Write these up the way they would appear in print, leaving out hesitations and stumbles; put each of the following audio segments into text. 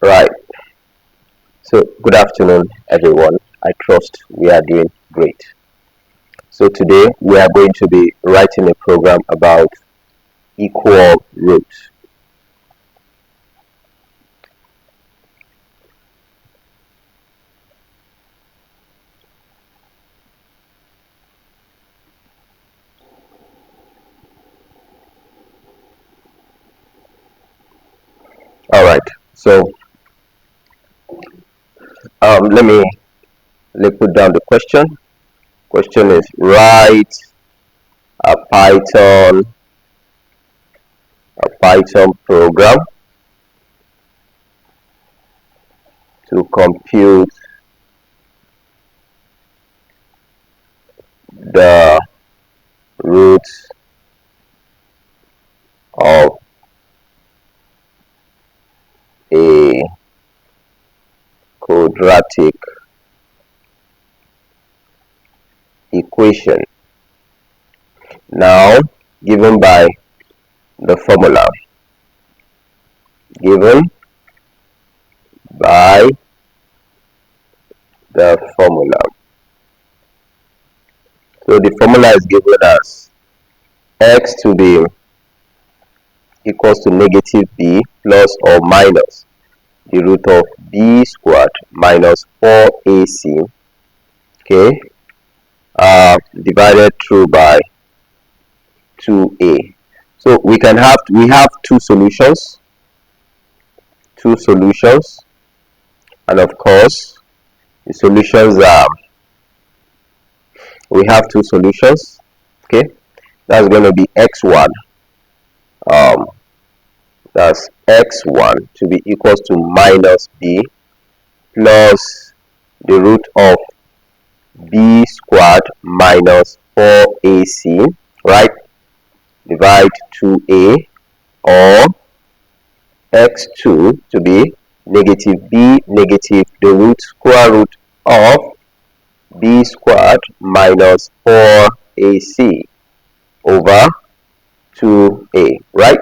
Right. So, good afternoon, everyone. I trust we are doing great. So, today we are going to be writing a program about equal roots. All right. So, let me put down the question. Question is write a Python program to compute the roots of a quadratic equation now given by the formula given by the formula. So the formula is given as x to the equals to negative b plus or minus the root of b squared minus 4ac, okay, divided through by 2a. So we have two solutions, and of course the solutions are, we have two solutions, okay. That's going to be x1, that's x1 to be equals to minus b plus the root of b squared minus 4ac, right, divide 2a, or x2 to be negative b negative the root square root of b squared minus 4ac over 2a, right?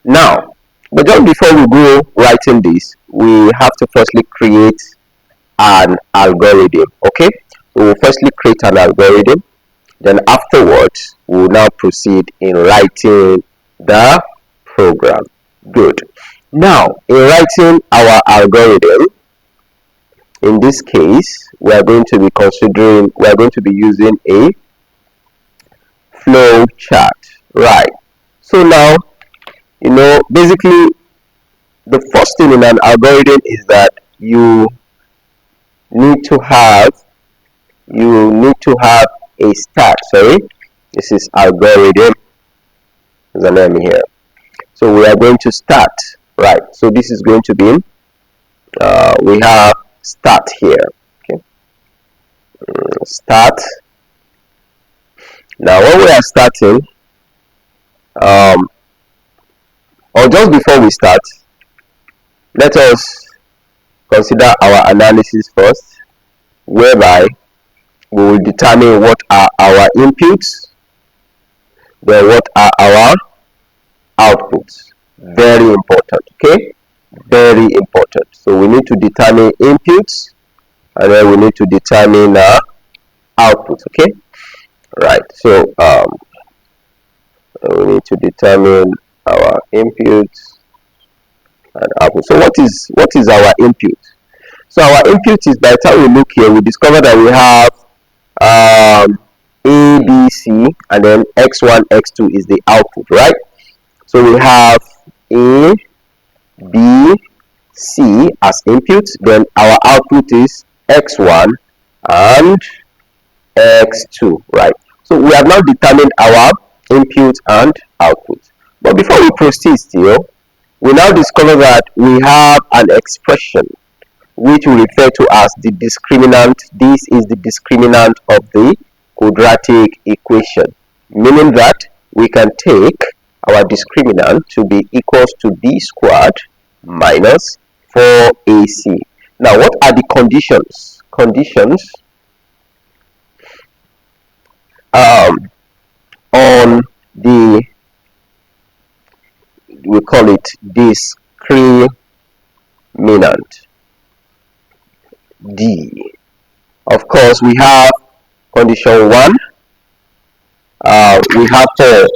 Now, but just before we go writing this, we have to firstly create an algorithm, okay? So we'll firstly create an algorithm, then afterwards we'll now proceed in writing the program. Good. Now, in writing our algorithm, in this case we are going to be using a flow chart, right? So now, basically the first thing in an algorithm is that you need to have a start. Sorry, this is algorithm, there's a name here. So we are going to start, right? So this is going to be we have start here, okay. Start. Now when we are starting, or just before we start, let us consider our analysis first, whereby we will determine what are our inputs, then what are our outputs. Very important, okay, very important. So we need to determine inputs, and then we need to determine outputs, okay, right? So we need to determine our inputs and output. So what is our input? So our input is, by the time we look here, we discover that we have a, b, c, and then x1, x2 is the output, right? So we have a, b, c as input, then our output is x1 and x2, right? So we have now determined our input and output. But before we proceed still, we now discover that we have an expression which we refer to as the discriminant. This is the discriminant of the quadratic equation, meaning that we can take our discriminant to be equals to b squared minus 4ac. Now, what are the conditions? On the, we call it discriminant determinant D. Of course, we have condition 1. We have for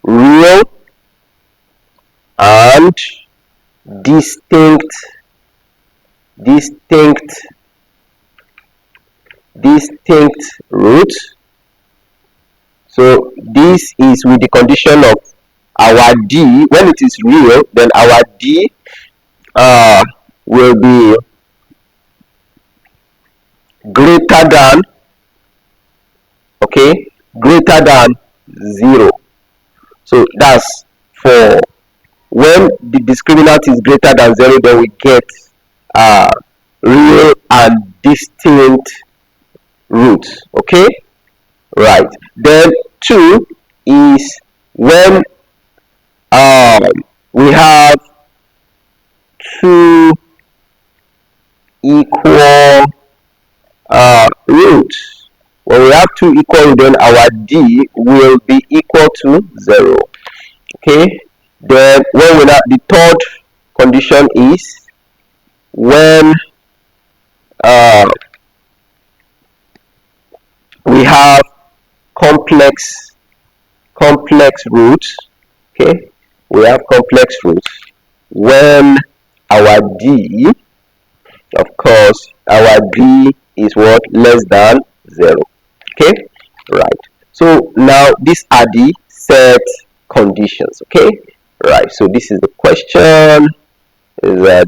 real and distinct roots. So this is with the condition of our D. When it is real, then our D will be greater than, okay, greater than 0. So that's for when the discriminant is greater than 0, then we get real and distinct roots. Okay, right. Then 2 is when we have 2 equal roots. When we have 2 equal, then our D will be equal to 0. Okay, then when we have the third condition is when we have complex roots. Okay, we have complex roots when our D, of course, our D is what? Less than 0. Okay, right. So now these are the set conditions. Okay, right. So this is the question. Is the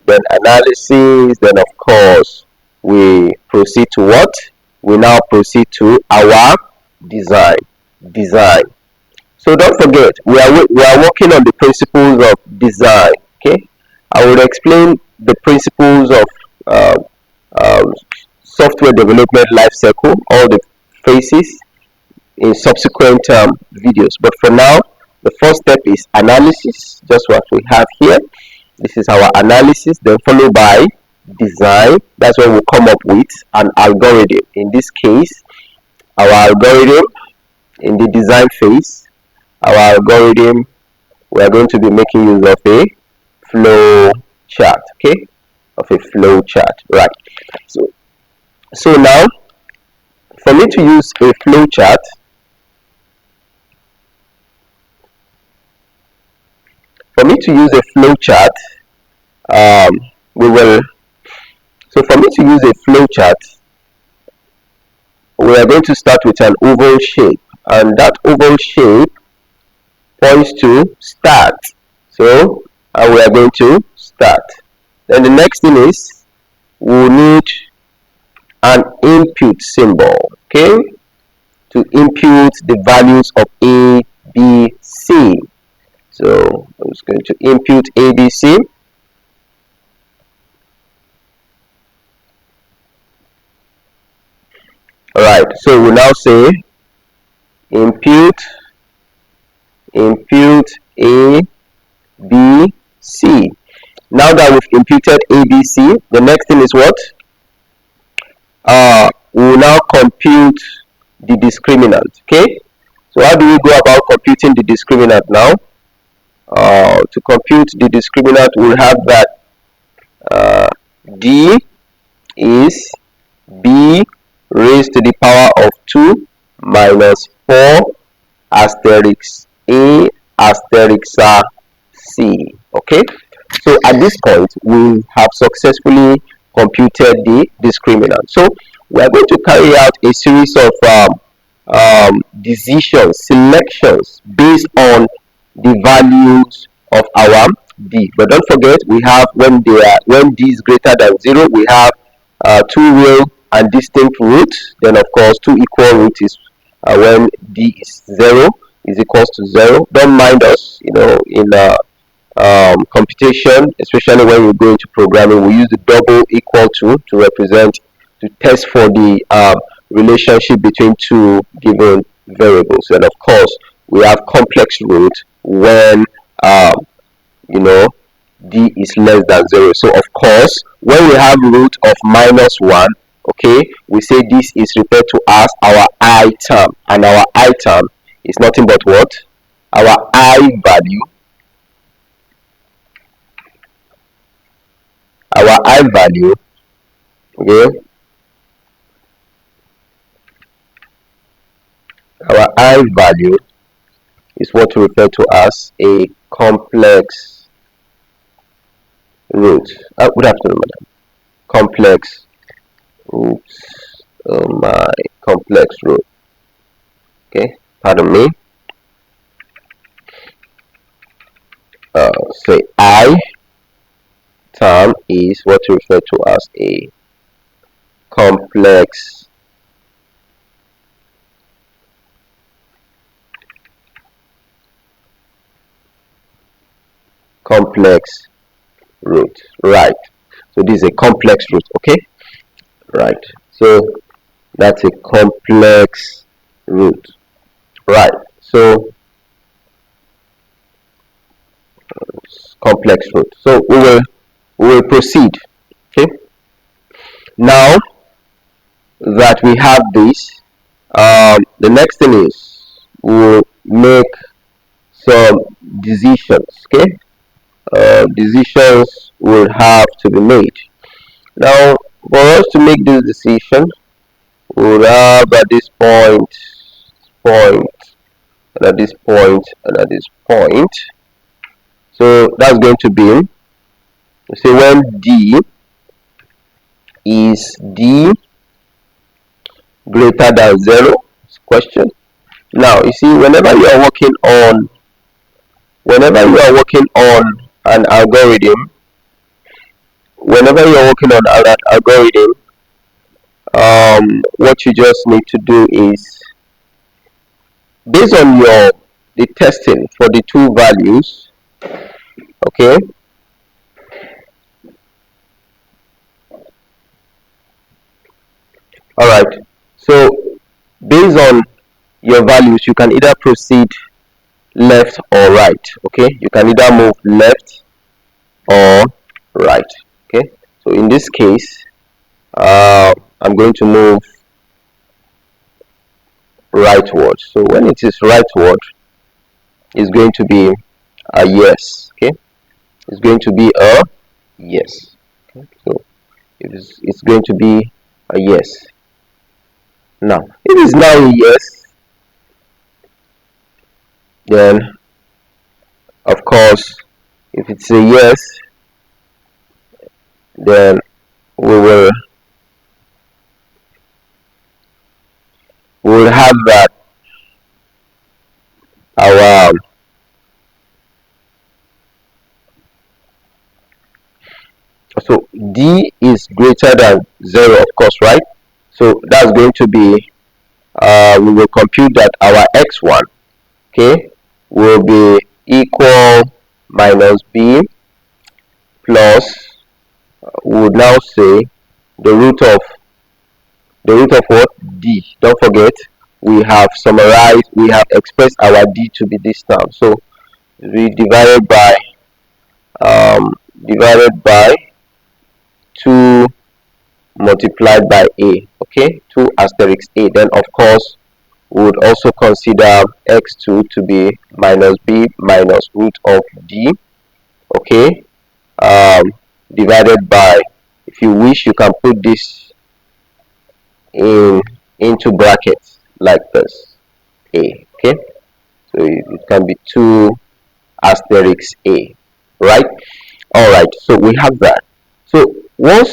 then analysis. Then of course we proceed to what? We now proceed to our design. So don't forget, we are working on the principles of design. Okay, I will explain the principles of software development life cycle, all the phases, in subsequent videos. But for now, the first step is analysis, just what we have here. This is our analysis, then followed by design. That's when we'll come up with an algorithm. In this case, our algorithm in the design phase, our algorithm, we are going to be making use of a flow chart. Okay, of a flow chart, right? So now, for me to use a flow chart, we are going to start with an oval shape, and that oval shape points to start. So we are going to start. Then the next thing is we need an input symbol, okay, to input the values of A, B, C. So I'm just going to input A, B, C. Alright, so we now say input A, B, C. Now that we've imputed A, B, C, the next thing is what? We will now compute the discriminant. Okay, so how do we go about computing the discriminant now? To compute the discriminant, we'll have that D is B raised to the power of 2 minus 4 asterisk A asterisk C. Okay, so at this point we have successfully computed the discriminant. So we are going to carry out a series of selections based on the values of our D. But don't forget, we have when D is greater than 0, we have 2 real and distinct roots. Then of course 2 equal roots is when D is 0 is equals to 0. Don't mind us, you know, in computation, especially when we go into programming, we use the double equal to represent, to test for the relationship between 2 given variables. And of course we have complex root when you know, D is less than 0. So of course when we have root of -1, okay, we say this is referred to as our I term, and our I term is nothing but what? Our I value our I value, okay, our I value is what we refer to as a complex root. Good afternoon, madam. Complex, oops, oh my, complex root. Okay, pardon me. Say I term is what we refer to as a complex root, right? So this is a complex root, okay, right? So that's a complex root, right? So complex root. So we will proceed. Okay. Now that we have this, the next thing is we'll make some decisions. Okay. Decisions will have to be made. Now, for us to make this decision, we'll have at this point, and at this point, and at this point. So that's going to be, say, when D is D greater than 0, question. Now you see, whenever you are working on an algorithm, what you just need to do is, based on the testing for the two values, okay, all right, so based on your values, you can either proceed left or right. Okay, you can either move left or right. Okay, so in this case, I'm going to move rightward. So when it is rightward, it's going to be a yes. Okay, it's going to be a yes. Okay, so it's going to be a yes. Now, if it's now a yes, then of course, if it's a yes, then we will have that our so D is greater than 0, of course, right? So that's going to be, we will compute that our x1, okay, will be equal minus b plus, we would now say the root of what? D. Don't forget, we have expressed our D to be this term. So we divided by 2 multiplied by a, okay, 2 asterisk a. Then of course we would also consider x2 to be minus b minus root of d, okay, divided by, if you wish, you can put this into brackets like this, a, okay, so it can be 2 asterisk a, right? All right, so we have that. So once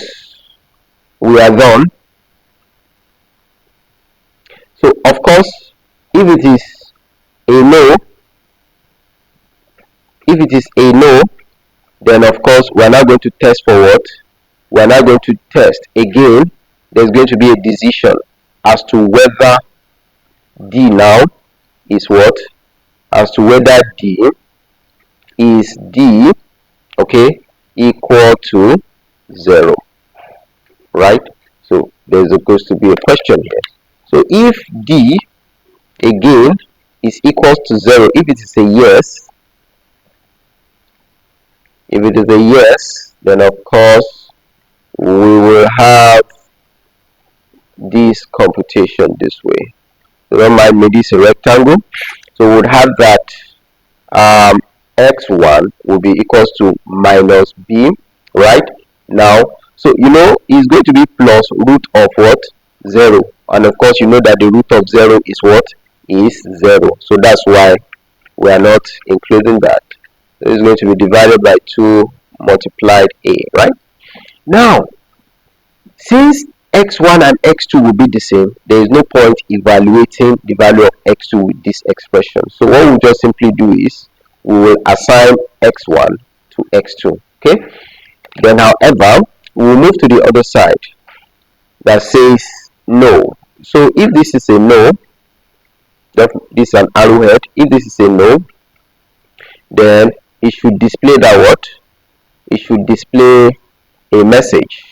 we are done, so of course, if it is a no, then of course we are now going to test for what? We are now going to test again. There's going to be a decision as to whether D now is what? As to whether D is D, okay, equal to 0, right? So there's supposed to be a question here. So if D again is equals to 0, if it is a yes, then of course we will have this computation this way. So don't mind me, this is a rectangle. So we would have that x1 will be equals to minus b, right? now. So you know it's going to be plus root of what? 0. And of course you know that the root of 0 is what? Is 0. So that's why we are not including that. So it's going to be divided by 2 multiplied a, right? Now, since x1 and x2 will be the same, there is no point evaluating the value of x2 with this expression. So what we'll just simply do is we will assign x1 to x2. Okay? Then however, we will move to the other side that says no. So if this is a no, this is an arrowhead. If this is a no, then it should display that what? It should display a message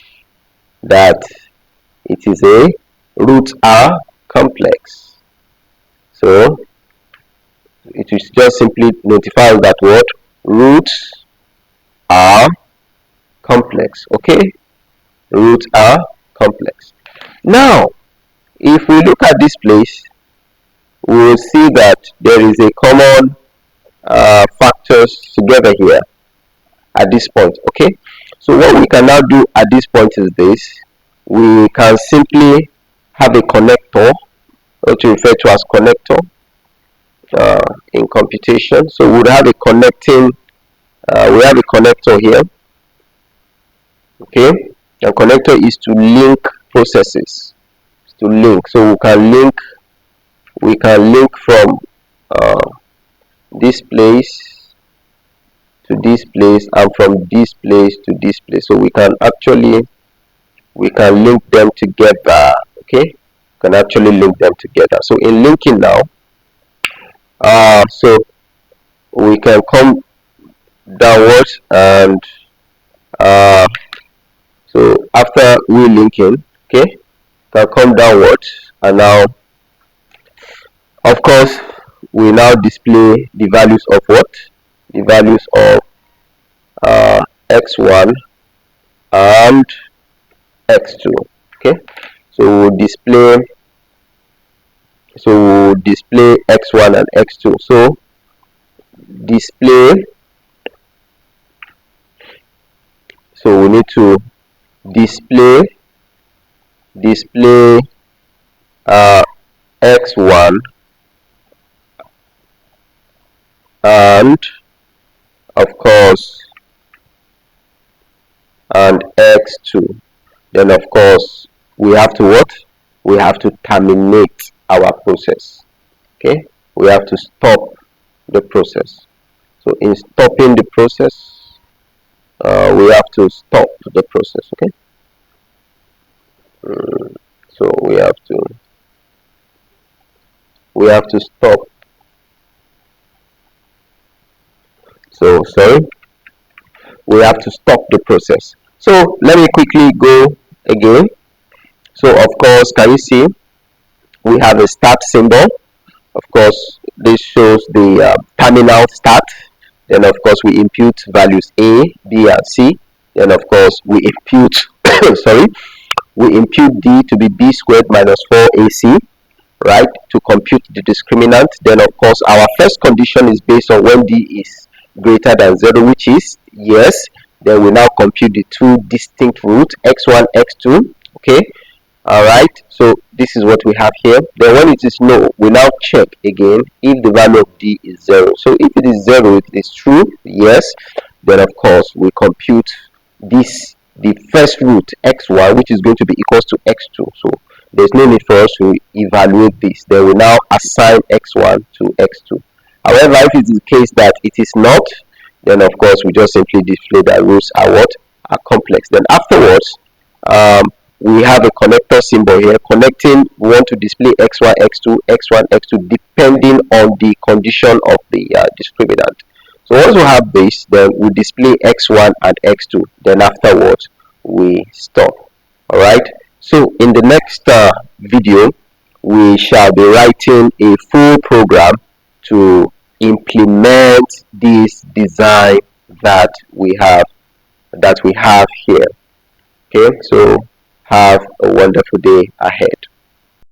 that it is a roots are complex. So it is just simply notifying that what? Roots are complex. Okay, roots are complex. Now if we look at this place, we will see that there is a common factors together here at this point. Okay, so what we can now do at this point is this: we can simply have a connector, what we refer to as connector in computation. So we would have a connecting we have a connector here. Okay, a connector is to link processes, to link. So we can link from this place to this place, and from this place to this place. So we can link them together. Okay, we can actually link them together. So in linking now, so we can come downwards, and so after we linking, okay, can come downwards, and now of course we now display the values of what? The values of x1 and x2. Okay, so we'll display x1 and x2. So display, so we need to display x1 and of course and x2. Then of course we have to what? We have to terminate our process. Okay, we have to stop the process. So in stopping the process, we have to stop the process. Okay, so we have to stop. So sorry, we have to stop the process. So let me quickly go again. So of course, can you see we have a start symbol? Of course, this shows the terminal start. Then of course we impute values A, B and C. Then of course we impute sorry, we impute D to be B squared minus 4AC, right, to compute the discriminant. Then of course our first condition is based on when D is greater than 0, which is yes. Then we now compute the two distinct roots, x1, x2. Okay, all right, so this is what we have here. Then when it is no, we now check again if the value of D is 0. So if it is 0, if it is true, yes, then of course we compute this, the first root x1, which is going to be equals to x2. So there's no need for us to evaluate this. Then we now assign x1 to x2. However, if it is the case that it is not, then of course we just simply display that roots are what? Are complex. Then afterwards, we have a connector symbol here connecting. We want to display x1, x2, x1, x2 depending on the condition of the discriminant. So once we have this, then we display x1 and x2. Then afterwards we stop. All right. So in the next video, we shall be writing a full program to implement this design that we have here. Okay, so have a wonderful day ahead.